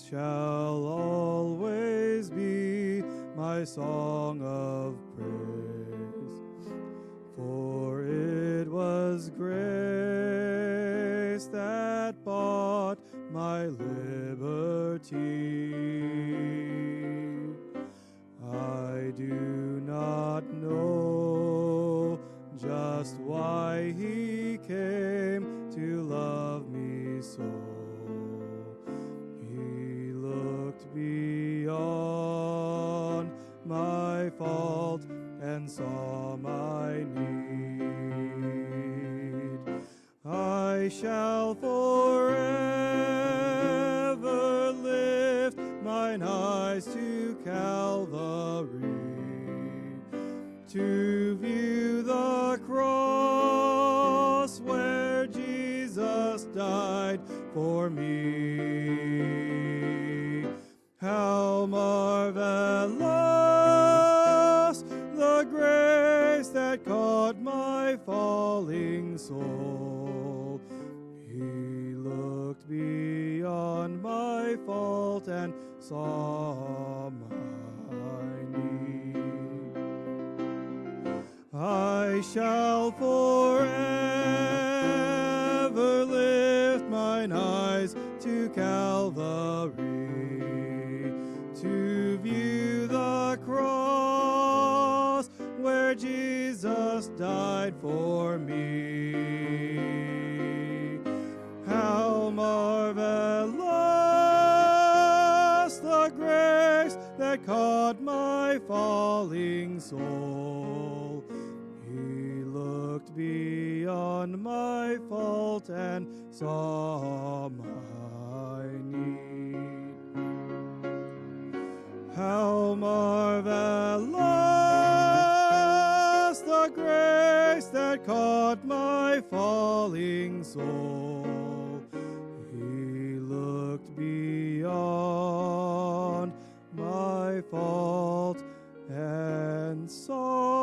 shall always be my song of praise. For it was grace that bought my liberty. I do not know just why he came to love me so. He looked beyond my fault and saw my need. I shall forever lift mine eyes to Calvary, to view the cross where Jesus died for me. How marvelous the grace that caught my falling soul. He looked beyond my fault and saw my need. I shall forever lift mine eyes to Calvary, to view the cross where Jesus died for me. How marvelous the grace that caught my falling soul. He looked beyond my fault and saw my need. How marvelous the grace that caught my falling soul. He looked beyond my fault and saw